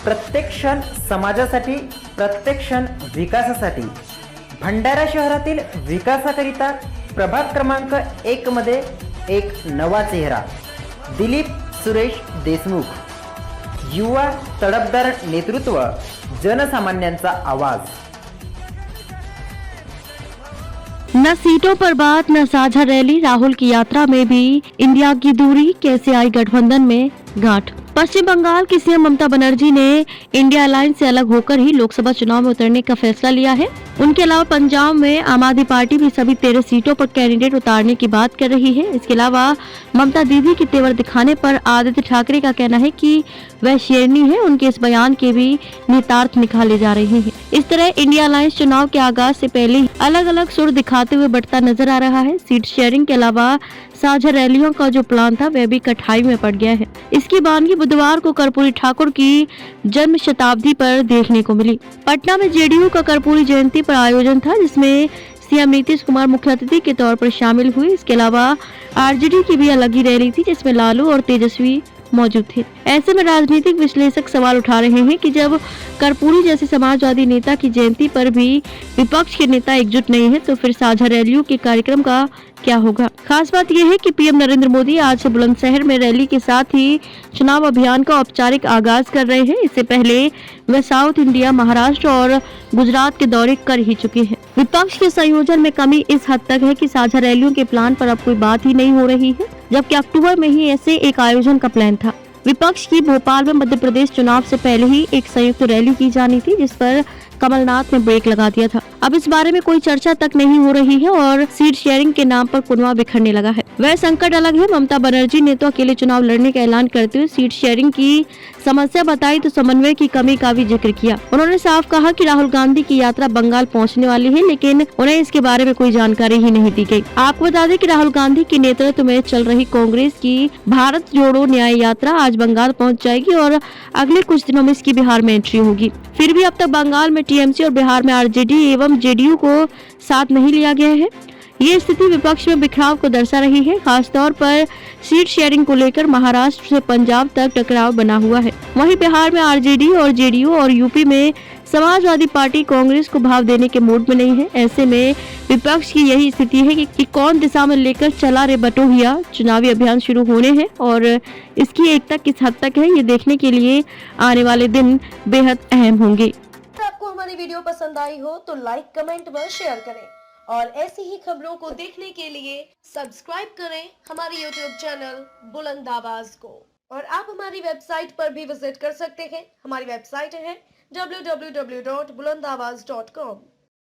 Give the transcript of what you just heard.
प्रत्येक क्षण समाजासाठी, प्रत्येक क्षण विकासासाठी. भंडारा शहरातील विकासाकरिता प्रभाग क्रमांक 1 मध्ये एक नवा चेहरा, दिलीप सुरेश देशमुख. युवा तडफदार नेतृत्व, जनसामान्यांचा आवाज. न सीटों पर बात, न साझा रैली, राहुल की यात्रा में भी इंडिया की दूरी, कैसे आई गठबंधन में गांठ. पश्चिम बंगाल की सीएम ममता बनर्जी ने इंडिया अलायंस से अलग होकर ही लोकसभा चुनाव में उतरने का फैसला लिया है. उनके अलावा पंजाब में आम आदमी पार्टी भी सभी 13 सीटों पर कैंडिडेट उतारने की बात कर रही है. इसके अलावा ममता दीदी के तेवर दिखाने पर आदित्य ठाकरे का कहना है कि वह शेरनी है. उनके इस बयान के भी निहितार्थ निकाले जा रहे हैं. इस तरह इंडिया अलायंस चुनाव के आगाज से पहले ही अलग अलग सुर दिखाते हुए बढ़ता नजर आ रहा है. सीट शेयरिंग के अलावा साझा रैलियों का जो प्लान था वह भी कठाई में पड़ गया है. इसकी बानगी बुधवार को कर्पूरी ठाकुर की जन्म शताब्दी पर देखने को मिली. पटना में जेडीयू का कर्पूरी जयंती पर आयोजन था, जिसमें सीएम नीतीश कुमार मुख्य अतिथि के तौर पर शामिल हुए. इसके अलावा आरजेडी की भी अलग ही रैली थी, जिसमें लालू और तेजस्वी मौजूद थे. ऐसे में राजनीतिक विश्लेषक सवाल उठा रहे हैं कि जब कर्पूरी जैसे समाजवादी नेता की जयंती पर भी विपक्ष के नेता एकजुट नहीं है, तो फिर साझा रैलियों के कार्यक्रम का क्या होगा. खास बात यह है कि पीएम नरेंद्र मोदी आज से बुलंदशहर में रैली के साथ ही चुनाव अभियान का औपचारिक आगाज कर रहे हैं. इससे पहले वह साउथ इंडिया, महाराष्ट्र और गुजरात के दौरे कर ही चुके हैं. विपक्ष के संयोजन में कमी इस हद तक है कि साझा रैलियों के प्लान पर अब कोई बात ही नहीं हो रही है, जबकि अक्टूबर में ही ऐसे एक आयोजन का प्लान था. विपक्ष की भोपाल में मध्य प्रदेश चुनाव से पहले ही एक संयुक्त रैली की जानी थी, जिस पर कमलनाथ ने ब्रेक लगा दिया था. अब इस बारे में कोई चर्चा तक नहीं हो रही है और सीट शेयरिंग के नाम पर कुनवा बिखरने लगा है. वह संकट अलग है. ममता बनर्जी ने तो अकेले चुनाव लड़ने का ऐलान करते हुए सीट शेयरिंग की समस्या बताई, तो समन्वय की कमी का भी जिक्र किया. उन्होंने साफ कहा कि राहुल गांधी की यात्रा बंगाल पहुंचने वाली है, लेकिन उन्हें इसके बारे में कोई जानकारी ही नहीं दी गई. आपको बता दें कि राहुल गांधी के नेतृत्व में चल रही कांग्रेस की भारत जोड़ो न्याय यात्रा आज बंगाल पहुंच जाएगी और अगले कुछ दिनों में इसकी बिहार में एंट्री होगी. फिर भी अब तक बंगाल में टीएमसी और बिहार में आरजेडी एवं जेडीयू को साथ नहीं लिया गया है. ये स्थिति विपक्ष में बिखराव को दर्शा रही है. खासतौर पर सीट शेयरिंग को लेकर महाराष्ट्र से पंजाब तक टकराव बना हुआ है. वहीं बिहार में आरजेडी और जेडीयू और यूपी में समाजवादी पार्टी कांग्रेस को भाव देने के मूड में नहीं है. ऐसे में विपक्ष की यही स्थिति है कि कौन दिशा में लेकर चला रे बटोहिया. चुनावी अभियान शुरू होने हैं और इसकी एकता किस हद तक है, ये देखने के लिए आने वाले दिन बेहद अहम होंगे. आपको हमारी वीडियो पसंद आई हो तो लाइक, कमेंट व शेयर करें और ऐसी ही खबरों को देखने के लिए सब्सक्राइब करें हमारे YouTube चैनल बुलंद आवाज को. और आप हमारी वेबसाइट पर भी विजिट कर सकते हैं. हमारी वेबसाइट है www.bulandawaz.com.